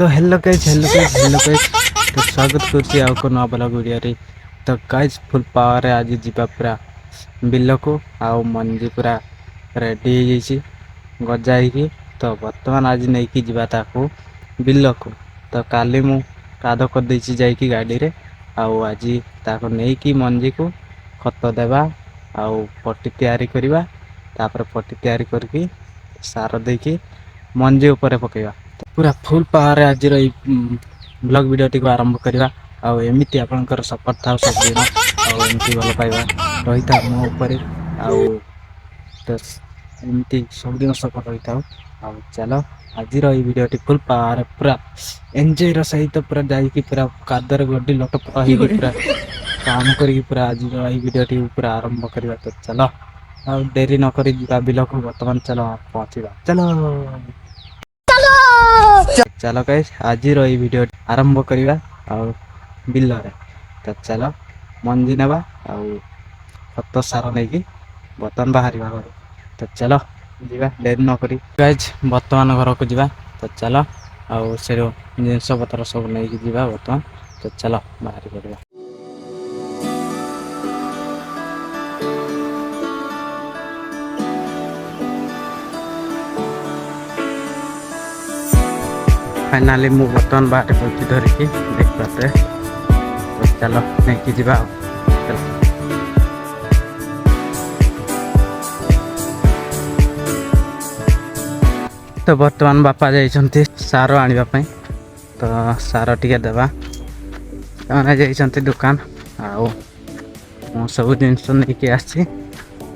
तो hello guys तो स्वागत करछि आउ को नवा ब्लॉग वीडियो रे। तो गाइस फुल पावर आज जीवा पूरा बिल को आउ मंजी पूरा रेडी हो जाइछि गजा ही। तो वर्तमान आज नहीं कि जीवा ताको बिल को। तो काली मु कादो कर देछि जाई कि गाड़ी रे आउ आज ताको नहीं कि मंजी को खत देबा आउ पट्टी तैयारी करबा। तापर पट्टी तैयारी करके सार देकी मंजी ऊपर पकेबा। पूरा फुल पावर आज ब्लॉग वीडियो टी आरंभ करवा। आउ एमती आपनकर सपोर्ट था सब दिन आउ एमती भल पाइबा रही था मो ऊपर आउ तो एमती सब दिन सपोर्ट रही था। आउ चलो आज वीडियो टी फुल पावर पूरा एंजॉय रो सहित पूरा जाई कि पूरा कादर गड्डी लट पही पूरा काम करी पूरा आज वीडियो टी पूरा आरंभ करवा। तो चलो आउ देरी न करी बिल को वर्तमान चलो पहुंचीबा। चलो चलो गाइस आज वीडियो आरंभ करवा और बिल रे। तो चलो मंजी नेबा आउ खत सार नहीं कि बर्तमान बाहर घर। तो चलो जीवा देरी न करी गाइस वर्तमान घर को जीवा। तो चलो आउ से जिनस पत्र सब नहीं कि जीवा वर्तमान। तो चलो बाहर करवा। फाइनाली मु बर्तमान बाहर पहुंची धरिकी देख पाते। तो चलो नहीं कि जीवा। तो बर्तमान बापा जाइछन्ति सार आनिबा पई। तो सार टिके देबा माने जाइछन्ति दुकान आउ मो सब जिनस नहीं कि आछि।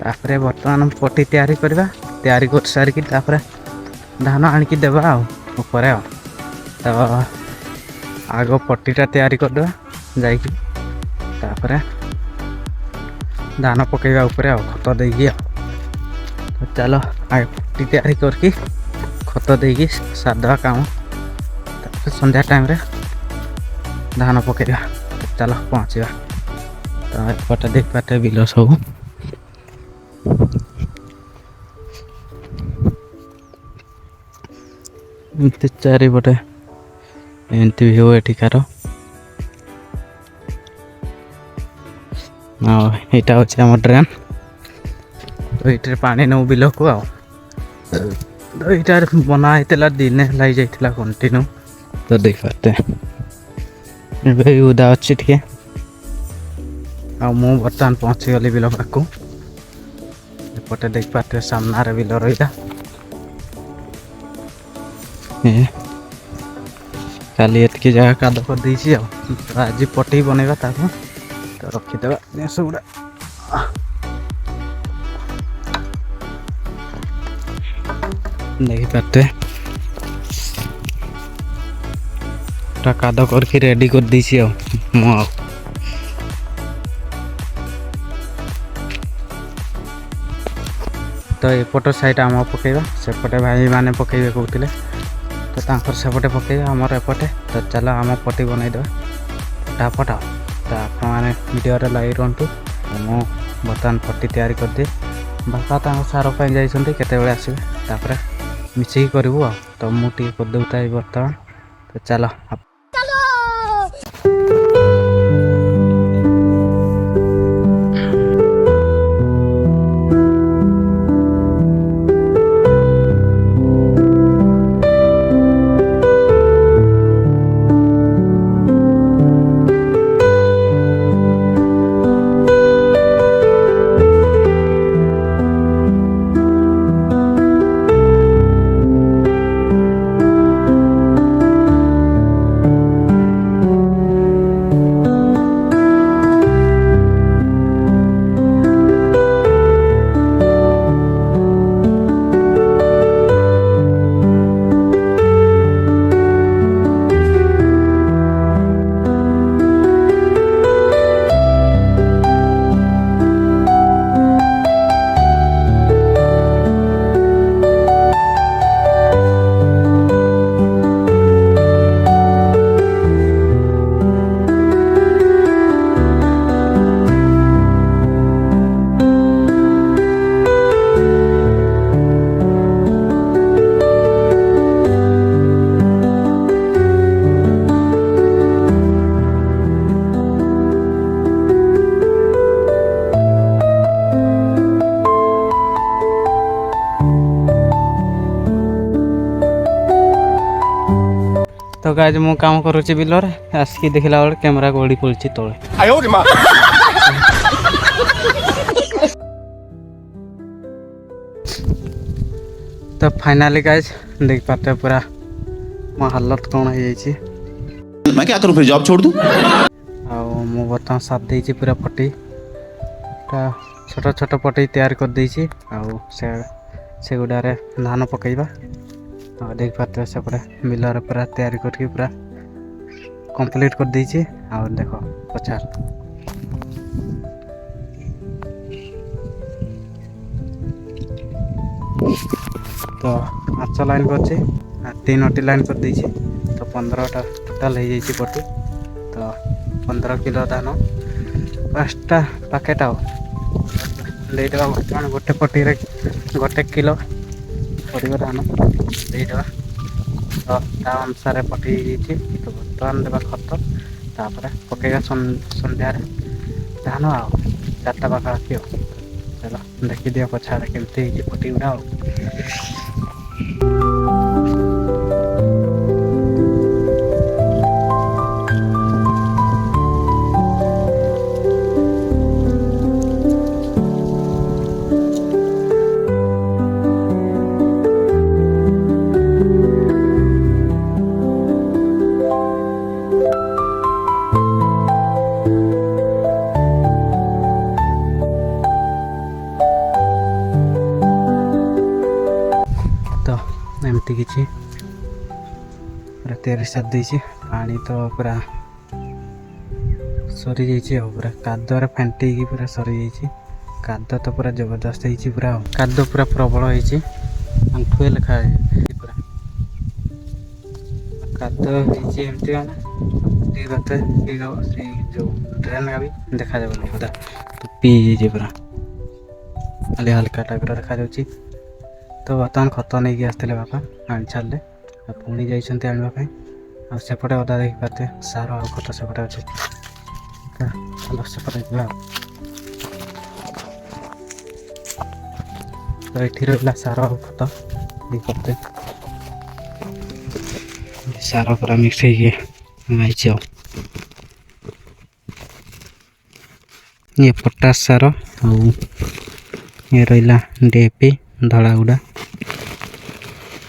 तापरे बर्तमान पट्टी तैयारी करबा तैयारी कर सारी कि तापरे धान आनिकी देबा आउ ऊपर आउ। तो आग पट्टीटा तैयारी करदेवा जाइकी तापरे धान पकेवा ऊपर आउ खत देगी। तो चलो आगे पट्टी तैयारी करके खत देगी सारदेवा काम। तापर संध्या टाइम रे धान पकेवा। तो चलो पहुँचवा। तो एपटे देख पाते बिल सब एमती चारिपटे एमती भी हो एठिकार। यहाँ हूँ आम ड्रेन। तो ये पानी नौ बिल को आ तो ये बनाई दिन लग जाइला कंटिन्यू। तो देख पाते उदा अच्छी टे मु बर्तमान पहुँची गली बिल पाक। एपटे देख पाते सामने बिल रहा खाली एतकी जगह काद कर देछि। आज पट्टी बनैबा ताको तो रखिदेबा जिनस गुड़ा। देखी पाते काद करके रेडी कर देछि मु। तो एपट साइड आम पकेबा सेपटे भाई माने पकेबे कहते। तो तांकर सेपटे पकेबा आमर एपटे। तो चलो आम पट्टी बनईदेवा फटाफट। तो आप वीडियो लगे रुहतु। मु बर्तमान पट्टी तैयारी करदे बापा सार जाइए केतबेले आसबे तापर मिसिकी करूँ। तो मुझे करदे बर्तमान। तो चलो तो गाइज मु काम करुच्ची बिलर आसिक देखला बेले कैमेरा गड़ी पड़ी तले तो फाइनाली गाइज देख पाते पूरा मो हालत कौन है मैं क्या करूं फिर जॉब छोड़ दूं मु बर्तमान साथ देती पूरा पटी छोट छोट पटी तैयार कर देती से गुड़ारे धान पकईबा देख पाते सेपटे बिलर पूरा तैयारी करके पूरा कंप्लीट कर देती देख पचार तो 5 लाइन कर 3टी लाइन कर देती तो 15टा टोटाल हो जाइए पटी तो 15 किलो धान 5टा पैकेट देदेवा बर्तमान गोटे पटी गोटे किलो पड़ो धान देदेवा तो अनुसार पटी तो बर्तमान देवा खत तापर पकेगा संध्यार धान आ 4टा पाखापाखि चलो देखी दिया पछाड़े केमती पटी गुड़ा एमती किसी पूरा तैयारी साथ देती पानी तो पूरा सरी जाइए पूरा कादुआर फेंटी पूरा सरी जाइए काद तो पूरा जबरदस्त होती पूरा काद पूरा प्रबल होती आंठुए लेखा पूरा काद होमती मैंने जो ड्रेन का भी देखा जाए पूरा तो पी जाइए पूरा खाली हल्का टाइप देखा जाऊँगी तो बर्तमान खत नहीं आसते बापा आनी छाड़े पुणी जाइए आने सेपटे अदा देखी पाते सार आ खत सेपटे अच्छे चलो सेपटे जा तो ये रहा सार आ खत देखी पाते सार पूरा मिक्स हो ये पोटास सार ये रहा डीएपी धड़ा गुड़ा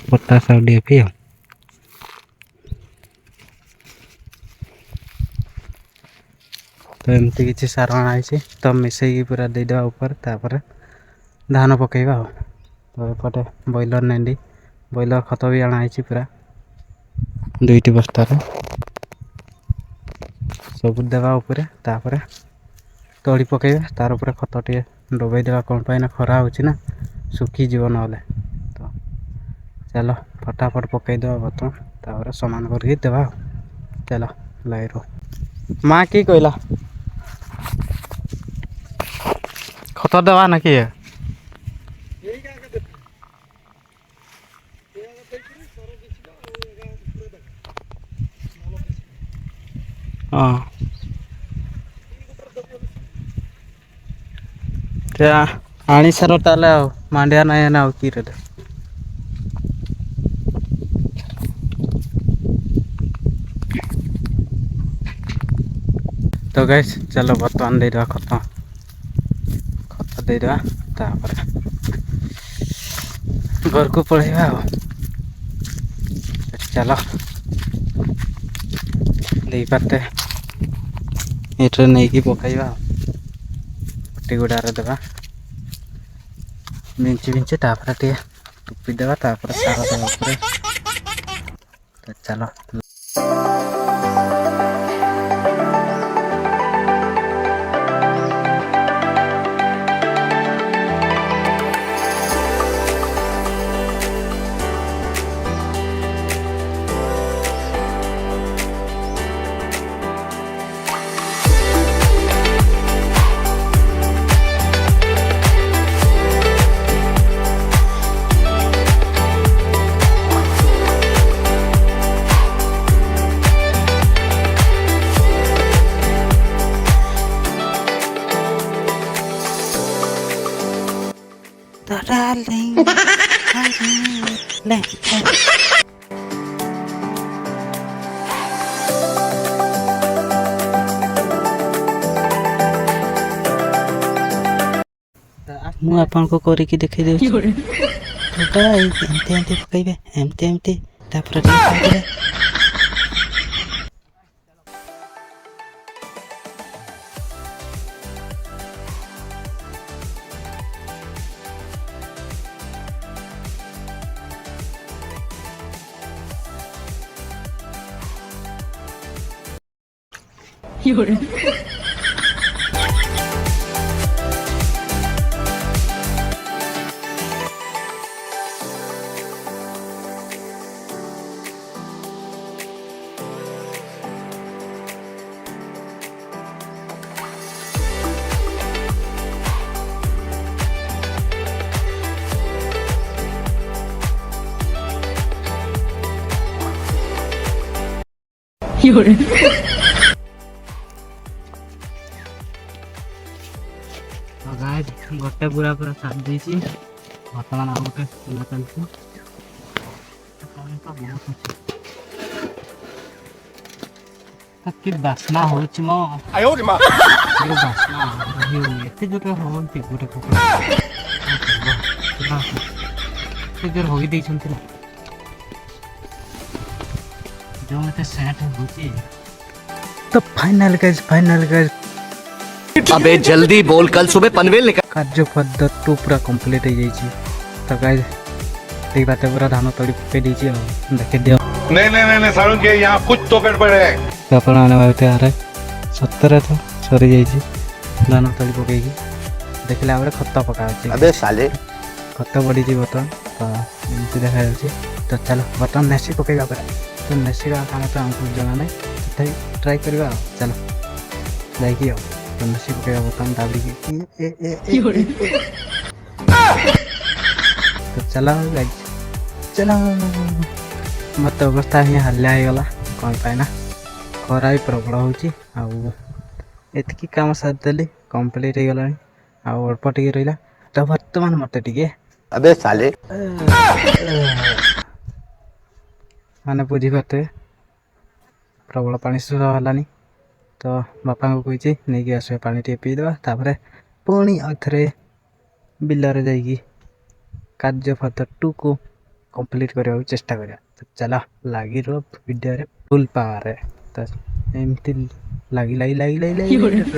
पोटास और डीएपी तो एमती किसी सार अणाई तो मिसई पूरा देदेवा ऊपर तापर धान पकईबा तो एपटे बॉयलर नेंडी बॉयलर खत भी अणाई पूरा 2टी बस्तार सब देवा ऊपर तापर तड़ी पकईबा तार ऊपर खत टे डबई देवा कौन पाई खरा होची ना सुखी जीव ना तो चलो फटाफट पकईदेवा बर्तमान तापर समान करके देवा चलो लाइरो माँ की कहला खत देवा ना कि हाँ आनी सार ताले मांडिया ना ना कि तो गैस चलो बर्तमान देदेवा खत खत देदेवा तापर घर को पलैबा चलो दे पाते ये नहीं कि पकईबा पटी गुड़ारे देवा बिंची बिंची तापर टे टुपी देवा तापर सार देवा तो चलो darling. ମୁଁ ଆପଣଙ୍କୁ କରିକି ଦେଖେଇ ଦେଉଛି। ତ ଗାଇସ୍ ଏମିତି ଏମିତି ପକାଇବେ, ଏମିତି ଏମିତି, ତାପରେ ଟିକେ ଖାଇଦେବେ। ଗୋଟେ ପୁରା ପୁରା ସାରି ଦେଇଛି। ବର୍ତ୍ତମାନ ଆଉ ଗୋଟେ ଚୁଲା ଚାଲିଛି। କି ବାସ୍ନା ହଉଛି ମୋ ବାସ୍ନା ଏତେ ଜୋରରେ ହଉଛି ଗୋଟେ କୁକୁଡ଼ା ଏତେ ଜୋର ହୋଇ ଦେଇଛନ୍ତି ନା ଯେଉଁ ଏତେ ସେଣ୍ଟ ହଉଛି। ତ ଫାଇନାଲ ଗାଇସ୍ अबे जल्दी बोल, कल सुबह पनवेल निकल। କାର୍ଯ୍ୟ ପଦ୍ଧତି ଟୁ ପୁରା କମ୍ପ୍ଲିଟ୍ ହେଇଯାଇଛି। ତ ଗାଇସ୍ ସେଇ ବାଟେ ପୁରା ଧାନ ତଳି ପକେଇ ଦେଇଛି ଆଉ ଦେଖିଦିଅ। नहीं सारुण के यहाँ कुछ तो गड़बड़ है। ଆପଣମାନେ ଭାବୁଥିବେ ଆରେ ସତରେ ତ ସରିଯାଇଛି ଧାନ ତଳି ପକେଇକି। ଦେଖିଲା ବେଳେ ଖତ ପକାଉଛି। अबे साले ଖତ ବଢ଼ିଛି ବର୍ତ୍ତମାନ। ତ ଏମିତି ଦେଖାଯାଉଛି। ତ ଚାଲ ବର୍ତ୍ତମାନ ନେସି ପକେଇବା ପରେ। ତ ନେସିବା କାମ ତ ଆମକୁ ଜଣା ନାହିଁ, ତଥାପି ଟ୍ରାଏ କରିବା ଆଉ। ଚାଲ ଯାଇକି ଆଉ ତ ନେସି ପକେଇବା ବର୍ତ୍ତମାନ ଦାବିକି। ତ ଚାଲ ଗାଇସ୍ ଚାଲ। ମୋତେ ଅବସ୍ଥା ହିଁ ହାଲିଆ ହେଇଗଲା କ'ଣ ପାଇଁ ନା ଖରା ବି ପ୍ରବଳ ହେଉଛି। ଆଉ ଏତିକି କାମ ସାରିଦେଲି, କମ୍ପ୍ଲିଟ୍ ହେଇଗଲାଣି। ଆଉ ଅଳ୍ପ ଟିକେ ରହିଲା। ତ ବର୍ତ୍ତମାନ ମୋତେ ଟିକେ अबे साले ମାନେ ବୁଝିପାରୁଥିବେ ପ୍ରବଳ ପାଣି ଶୋଷ ହେଲାନି। ତ ବାପାଙ୍କୁ କହିଛି ନେଇକି ଆସିବେ ପାଣି ଟିକେ ପିଇଦେବା, ତାପରେ ପୁଣି ଆଉ ଥରେ ବିଲରେ ଯାଇକି କାର୍ଯ୍ୟ ପଦ୍ଧତି ଟୁକୁ କମ୍ପ୍ଲିଟ୍ କରିବାକୁ ଚେଷ୍ଟା କରିବା। ତ ଚାଲ ଲାଗି ରୁହ ଭିଡ଼ିଓରେ ଫୁଲ୍ ପାୱାରରେ। ତ ଏମିତି ଲାଗି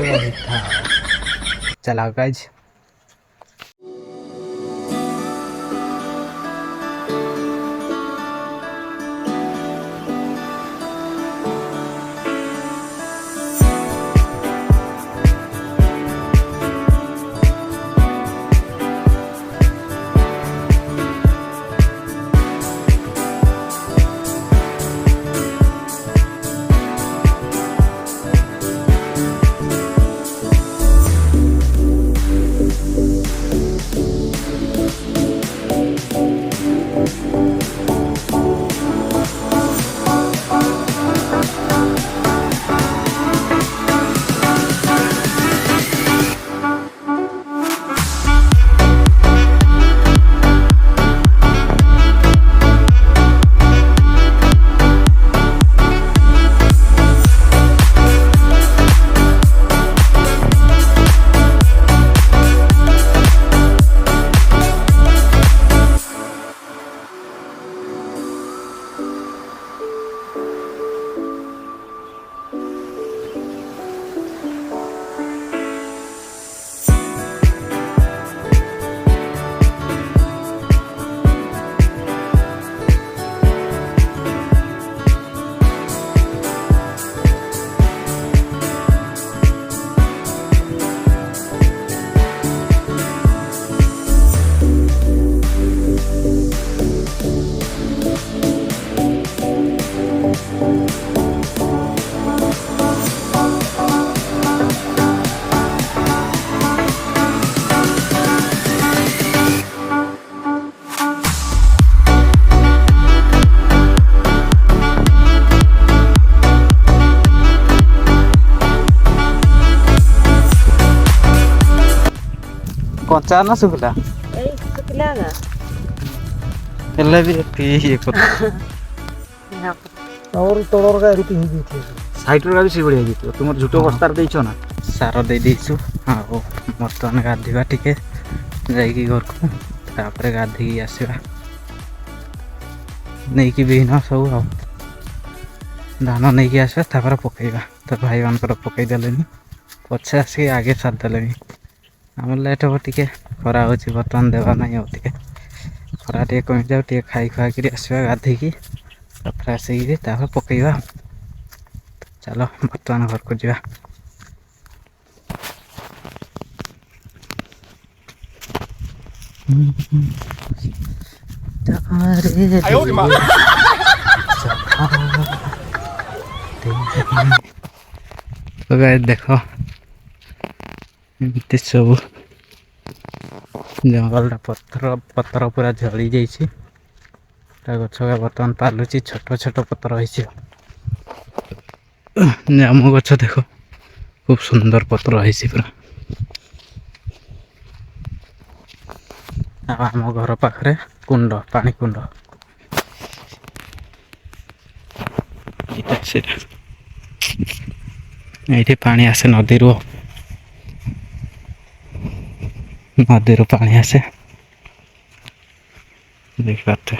ରହିଥାଅ। ଚାଲ ଗାଇଜ୍। କଞ୍ଚା ନା ଶୁଖିଲା? ଏଇ ଶୁଖିଲା ନା ହେଲେ ବି ଏତିକି ଇଏ କର ସାଇଟ୍ରୁ ଗାଡ଼ି ସେଇଭଳିଆ ହେଇଯାଇଥିବ। ତୁମର ଝୁଟ ବସ୍ତାରେ ଦେଇଛ ନା? ସାର ଦେଇ ଦେଇଛୁ। ଆଉ ବର୍ତ୍ତମାନ ଗାଧୋଇବା ଟିକେ ଯାଇକି ଘରକୁ ତାପରେ ଗାଧେଇକି ଆସିବା ନେଇକି ବିହନ ସବୁ ଆଉ ଧାନ ନେଇକି ଆସିବା ତାପରେ ପକେଇବା ତ ଭାଇମାନଙ୍କର ପକେଇ ଦେଲେନି ପଛେ ଆସିକି ଆଗେ ସାରିଦେଲେନି ଆମର ଲେଟ୍ ହେବ ଟିକେ ଖରା ହେଉଛି ବର୍ତ୍ତମାନ ଦେବା ନାହିଁ ଆଉ ଟିକେ ଖରା ଟିକେ କମିଯାଉ ଟିକେ ଖାଇ ଖୁଆକିରି ଆସିବା ଗାଧେଇକି ତାପରେ ଆସିକିରି ତାପରେ ପକେଇବା ଚାଲ ବର୍ତ୍ତମାନ ଘରକୁ ଯିବା तो गाइस देखो एमती सब जंगल पत्थर पत्थर पूरा झड़ी जाइए गछ बर्तमान पालुची छोट छोट पत्थर होइए जामु गछ देखो खूब सुंदर पत्र है पूरा आम घर पाखे कुंड पानी कुंड ये पानी आसे नदी पानी आसे देख पाते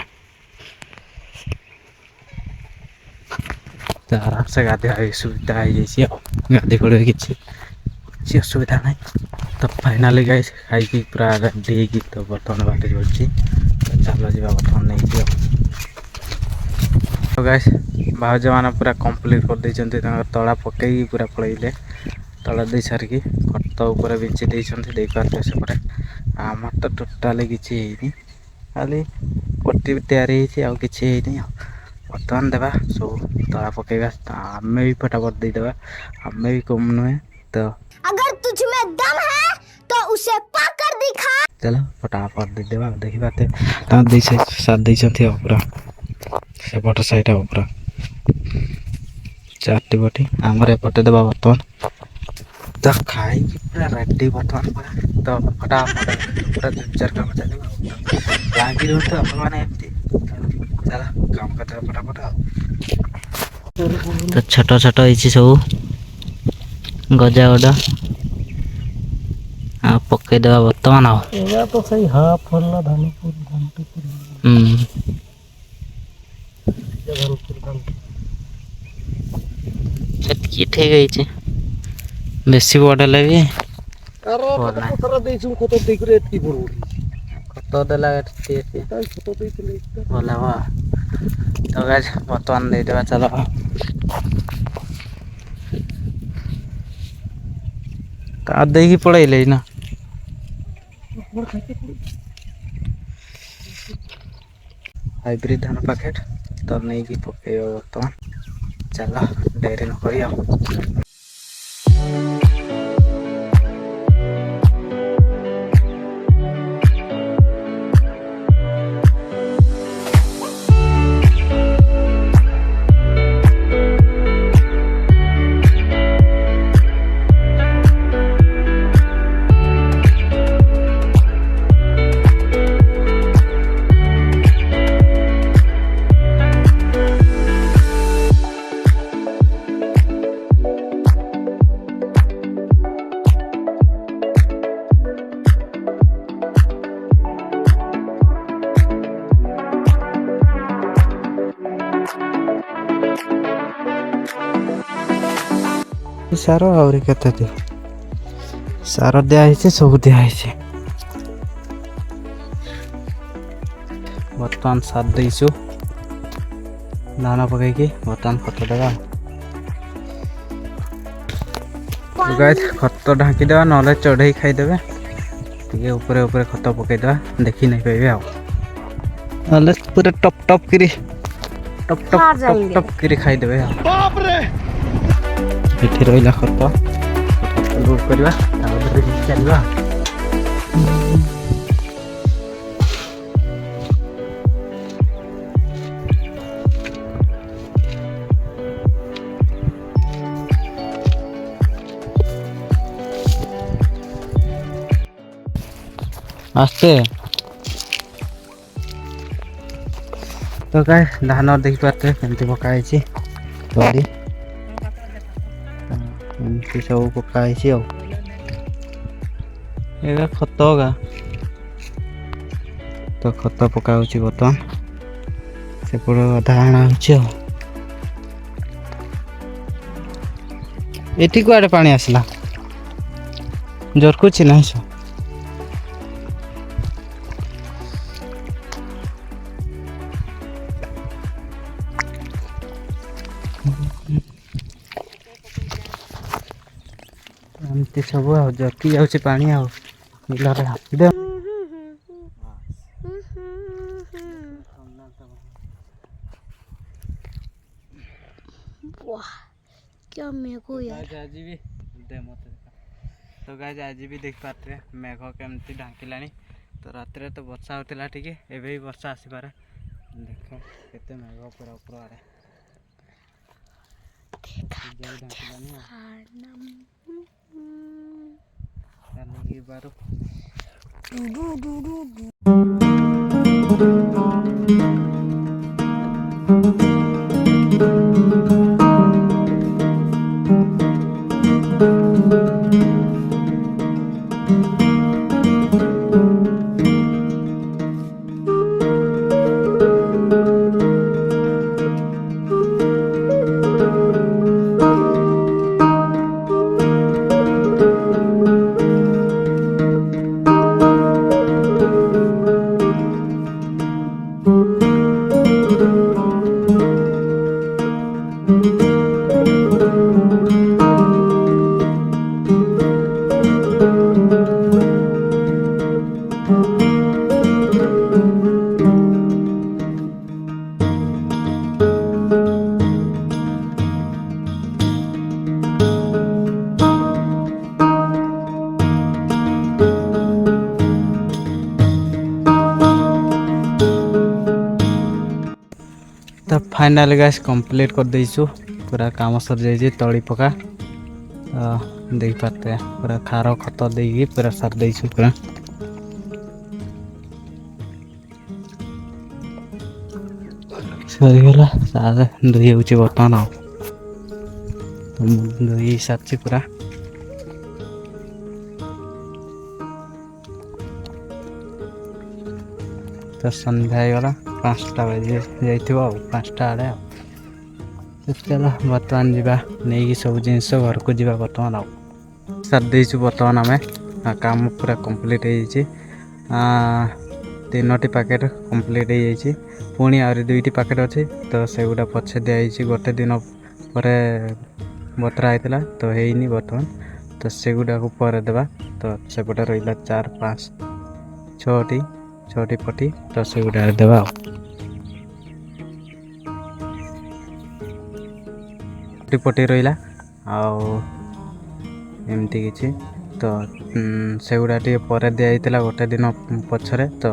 तो आराम से गाधे सुविधा हो जाए गाधे पड़े किसी असुविधा ना तो फाइनाली गाइस खाई पूरा रेडी तो बर्तमान बाटे जाऊँगी चलो जी बर्तमान नहीं तो गाइस भाउज मैंने पूरा कंप्लीट कर देते तला पकई पूरा पलैले तला दे सारिकी खत उपर बिछी देते पारे सेपटे आम तो टोटाली किसी खाली पट्टी तैयारी आउ कि बर्तमान देवा सब तला पकेगा आम भी फटाफट देदेवा आम भी कम नुहे तो अगर तुझ में दम है तो उसे पाकर दिखा चलो फटाफट देदेवा देखी पाते साथ देते पूरा सेपट साइड पूरा 4टी बटी आमर एपटे देवा बर्तमान तो खाई पूरा रेडी बर्तमान पूरा तो फटाफट पूरा 2-4 काम चलो लगी रोते मैंने एमती चला काम करते फटाफट तो छोट छोट सब गजा गजा पकईदेवा बर्तमान तो सही हाफ होला धानपुर ठीक है बेसी बड़ लगे खत देला भल हम तो गाइस बर्तमान देदेवा चलो का देखी पड़े ना हाइब्रिड धान पैकेट तो नहीं कि पकेब बर्तमान चलो डेरी न करी सार आहरी केते दियो सार दिया सब दिया बर्तमान साथ देसु धान पकईकि बर्तमान खत देवा गाइस खत ढांकी देवा ना चढ़ई खाईदे टे ऊपर ऊपर खत पकईदेवा देखी नहीं पाइबे आले पूरा टप टप करी टप टप टप टप करी खाईदे ये रहा खत लोड करवा चलवा आस्ते तो क्या धान देखी पारे केमती पकाई तली एमती सब पकाई खत होगा ତ ଖତ ପକା ହେଉଛି ବର୍ତ୍ତମାନ ସେପଟେ ଅଧା ଆଣା ହେଉଛି ଆଉ ଏଠି କୁଆଡ଼େ ପାଣି ଆସିଲା ଜରକୁଛି ନାହିଁ ସବ ଏମିତି ସବୁ ଆଉ ଜରକି ଯାଉଛି ପାଣି ଆଉ ବିଲରେ ହାପିଦେ वाह क्या मेरे को यार आज भी दे मत तो गाइज आज भी देख पारे मेघ केमती ढांकिलानी तो रात तो वर्षा होता टे एवं वर्षा आसपारे देख केते मेघ पूरा ऊपर आड़े बारू तो फाइनल गैस कंप्लीट कर देइछु पूरा काम सर जाइए तली पका देख पाते पूरा खार खत देगी पूरा सार देइछु पूरा सरीगला सारे धोई होची बर्तमान धोई सारछि पूरा तो संध्या होगला 5टा बजे जाइथिबो 5टा आड़े तो चलो बर्तमान जीवा नहीं सब जिनस घर को जीवा बर्तमान आ सार देइछु बर्तमान आमे काम पूरा कंप्लीट हो जाइए 3टी पैकेट कंप्लीट हो जाइए पुणी आहरी 2टी पैकेट अच्छी तो सेगुड़ा पछे दिखाई गोटे दिन पर बतरा होता तो हैनी बर्तमान तो सेगुड़ा को पर देवा तो सेपटे रहा 4 5 6टी पटी तो सेगुड़ा देवा पटी रहा आमती किसी तो सेगुड़ा टे पर दिखाई गोटे दिन पछरे तो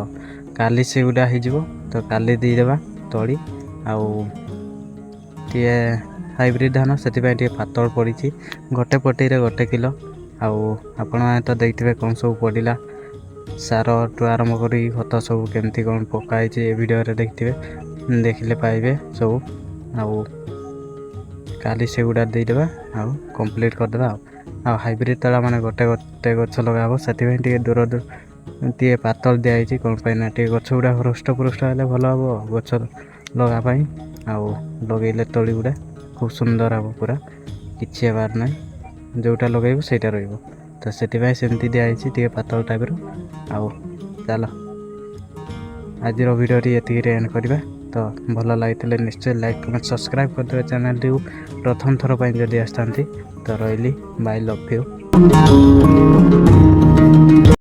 काली सेगुड़ा हो तो काली देदेबा तली आए हाइब्रिड धान से पातल पड़ी गोटे पटी रे 1 किलो आपण तो देखते कौन सब पड़ा सार टू आरंभ कर खत सब केमती कौन पकाई वीडियो देखते देखले पाइबे सब आउ काली सेगुड़ा देदेबा आउ कंप्लीट करदेबा आ हाइब्रिड तला माने गोटे गोटे गछ लगा से दूर दूर टे पातल दिखाई कौन पाइना टे गछ गुड़ा हृष्टपुष्ट हेल्ले भल हम गछ लगापाई आउ लगेले तली गुड़ा खूब सुंदर हम पूरा किसी बार ना जोटा लगेबो सेटा रहिबो तो सेति सेमती दिखाई टे पातल टाइप आउ चलो आज वीडियो ये एंड करवा तो भल लगी निश्चय लाइक कमेंट सब्सक्राइब करदे चैनल टी प्रथम थर पर जदि आसता तो रही बाय लव यू।